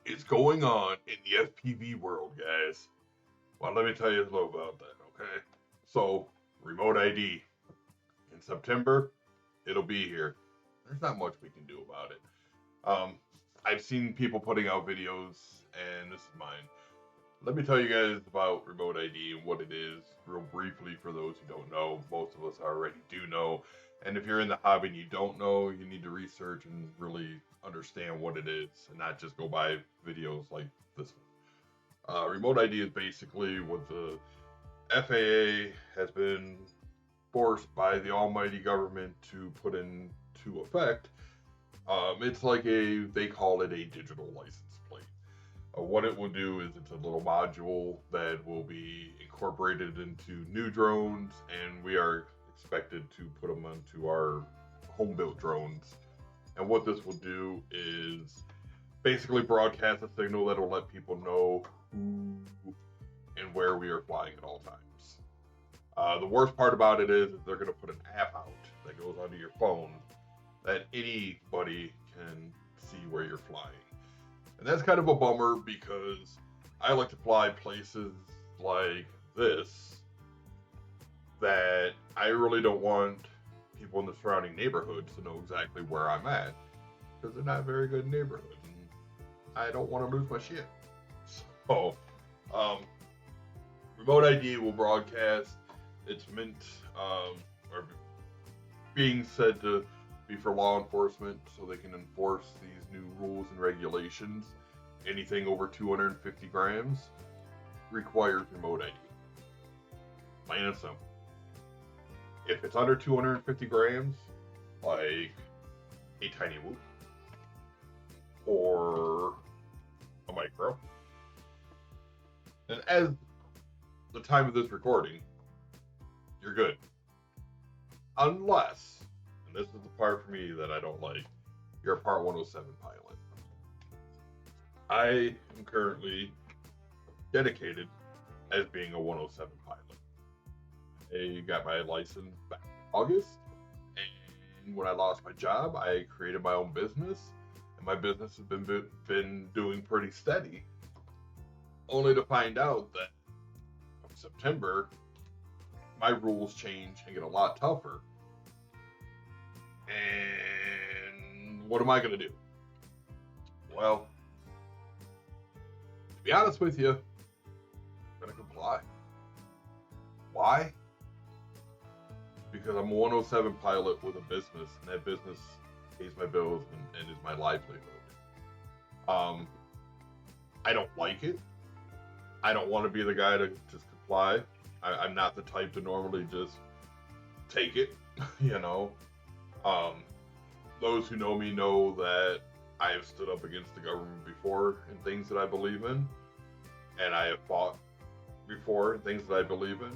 is going on in the FPV world, guys? Well, let me tell you a little about that, okay? So, remote ID. In September, it'll be here. There's not much we can do about it. Um, I've seen people putting out videos, and this is mine. Let me tell you guys about remote ID and what it is, real briefly, for those who don't know. Most of us already do know. And if you're in the hobby and you don't know, you need to research and really understand what it is and not just go by videos like this one. Remote ID is basically what the FAA has been forced by the almighty government to put into effect. It's like they call it a digital license plate. What it will do is it's a little module that will be incorporated into new drones, and we are expected to put them onto our home built drones. And what this will do is basically broadcast a signal that will let people know who and where we are flying at all times. The worst part about it is they're going to put an app out that goes onto your phone that anybody can see where you're flying. And that's kind of a bummer because I like to fly places like this that I really don't want people in the surrounding neighborhoods to know exactly where I'm at because they're not very good neighborhoods and I don't want to lose my shit. So, remote ID will broadcast. It's meant, or being said to be for law enforcement so they can enforce these new rules and regulations. Anything over 250 grams requires remote ID. Plain and simple. If it's under 250 grams, like a tiny whoop or a micro, and as the time of this recording, you're good. Unless, and this is the part for me that I don't like, you're a Part 107 pilot. I am currently dedicated as being a 107 pilot. I got my license back in August, and when I lost my job, I created my own business, and my business has been doing pretty steady, only to find out that from September, my rules change and get a lot tougher. And what am I going to do? Well, to be honest with you, I'm going to comply. Why? Because I'm a 107 pilot with a business, and that business pays my bills and is my livelihood. I don't like it. I don't want to be the guy to just comply. I'm not the type to normally just take it, you know. Those who know me know that I have stood up against the government before in things that I believe in, and I have fought before in things that I believe in.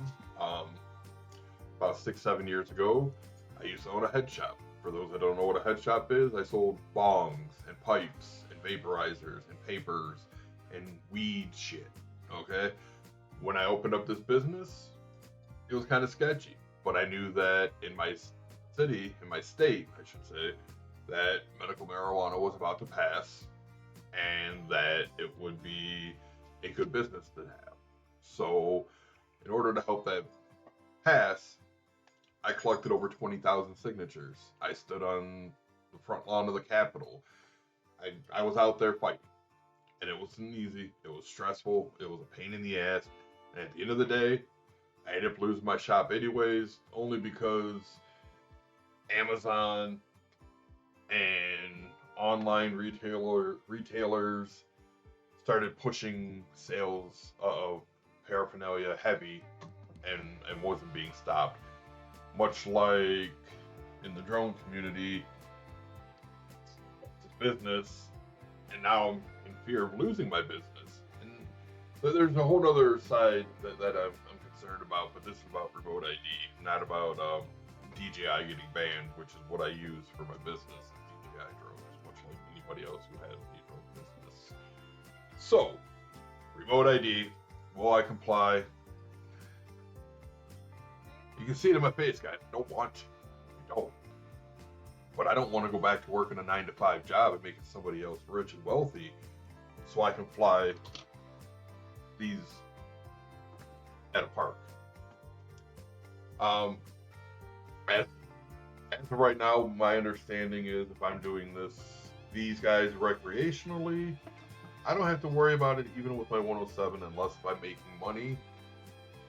About 6-7 years ago, I used to own a head shop. For those that don't know what a head shop is, I sold bongs and pipes and vaporizers and papers and weed shit, okay? When I opened up this business, it was kind of sketchy, but I knew that in my city, in my state, I should say, that medical marijuana was about to pass and that it would be a good business to have. So, in order to help that pass, I collected over 20,000 signatures. I stood on the front lawn of the Capitol. I was out there fighting. And it wasn't easy. It was stressful. It was a pain in the ass. And at the end of the day, I ended up losing my shop anyways, only because Amazon and online retailers started pushing sales of paraphernalia heavy and wasn't being stopped. Much like in the drone community, it's business, and now I'm in fear of losing my business. And so there's a whole other side that I'm concerned about, but this is about remote ID, not about DJI getting banned, which is what I use for my business, DJI drones, much like anybody else who has a drone business. So, remote ID, will I comply? You can see it in my face, guys. I don't want to. I don't. But I don't want to go back to working a 9-to-5 job and making somebody else rich and wealthy so I can fly these at a park. As of right now, my understanding is if I'm doing these guys recreationally, I don't have to worry about it even with my 107 unless if I'm making money.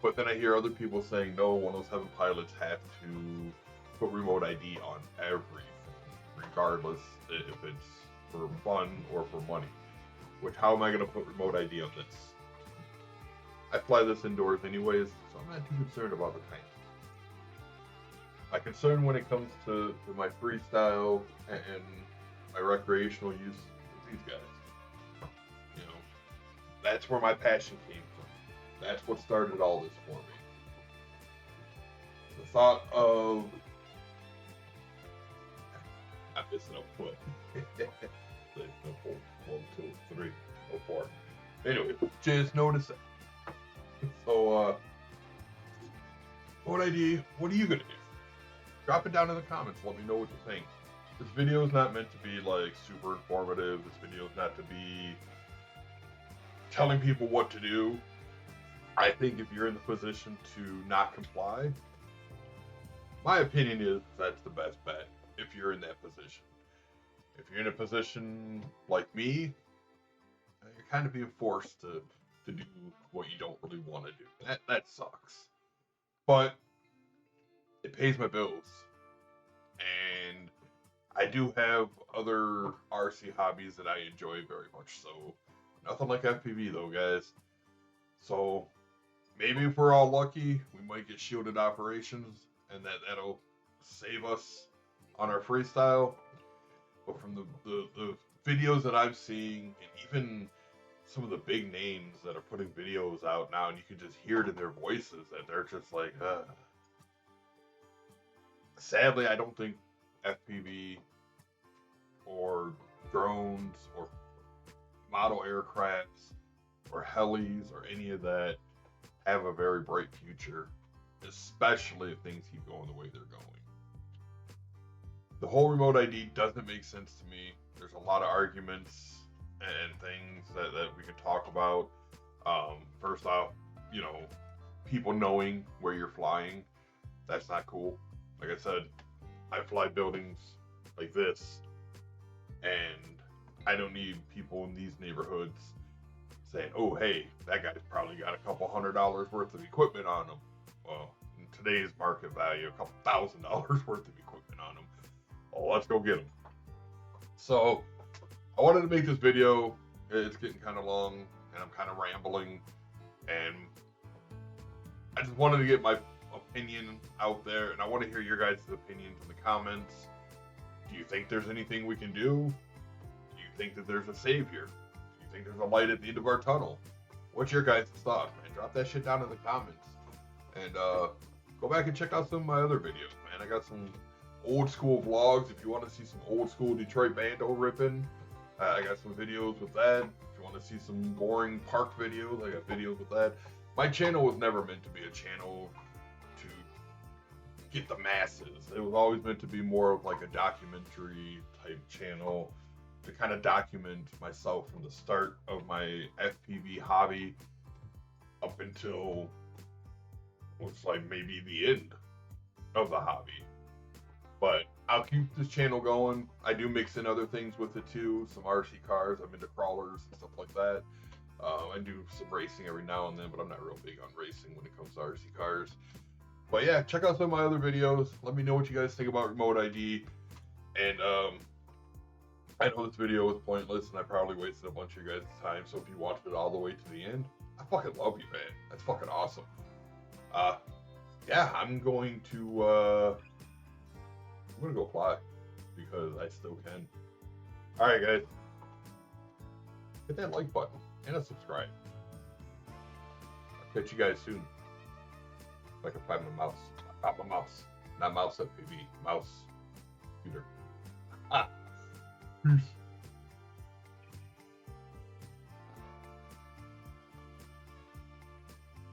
But then I hear other people saying, no, 107 pilots have to put remote ID on everything, regardless if it's for fun or for money. Which, how am I going to put remote ID on this? I fly this indoors anyways, so I'm not too concerned about the tank. My concern when it comes to my freestyle and my recreational use is these guys. You know, that's where my passion came from. That's what started all this for me. The thought of... I'm missing a foot. 1, 2, 3, 4. Anyway, just notice it. So, what ID? What are you gonna do? Drop it down in the comments. Let me know what you think. This video is not meant to be like super informative. This video is not to be telling people what to do. I think if you're in the position to not comply, my opinion is that's the best bet if you're in that position. If you're in a position like me, you're kind of being forced to do what you don't really want to do. That sucks. But it pays my bills. And I do have other RC hobbies that I enjoy very much so. Nothing like FPV though, guys. So maybe if we're all lucky, we might get shielded operations and that'll save us on our freestyle. But from the videos that I'm seeing, and even some of the big names that are putting videos out now, and you can just hear it in their voices that they're just like, Sadly, I don't think FPV or drones or model aircrafts or helis or any of that have a very bright future, especially if things keep going the way they're going. The whole remote ID doesn't make sense to me. There's a lot of arguments and things that we could talk about. First off, you know, people knowing where you're flying, that's not cool. Like I said, I fly buildings like this, and I don't need people in these neighborhoods saying, oh, hey, that guy's probably got a couple $100 worth of equipment on him. Well, in today's market value, a couple $1,000 worth of equipment on him. Oh, let's go get them. So I wanted to make this video. It's getting kind of long, and I'm kind of rambling, and I just wanted to get my opinion out there, and I want to hear your guys' opinions in the comments. Do you think there's anything we can do? Do you think that there's a savior? Do you think there's a light at the end of our tunnel? What's your guys' thoughts, man? Drop that shit down in the comments. And go back and check out some of my other videos, man. I got some old school vlogs. If you want to see some old school Detroit bando ripping, I got some videos with that. If you want to see some boring park videos, I got videos with that. My channel was never meant to be a channel to get the masses. It was always meant to be more of like a documentary type channel to kind of document myself from the start of my FPV hobby up until looks like maybe the end of the hobby. But I'll keep this channel going. I do mix in other things with it too. Some RC cars. I'm into crawlers and stuff like that. I do some racing every now and then, but I'm not real big on racing when it comes to RC cars. But yeah, check out some of my other videos. Let me know what you guys think about remote ID. And I know this video was pointless and I probably wasted a bunch of your guys' time. So if you watched it all the way to the end, I fucking love you, man. That's fucking awesome. Yeah, I'm going to go fly because I still can. All right, guys. Hit that like button and a subscribe. I'll catch you guys soon. If I can find my mouse. Not my mouse. Not mouse FPV. Mouse computer. Peace.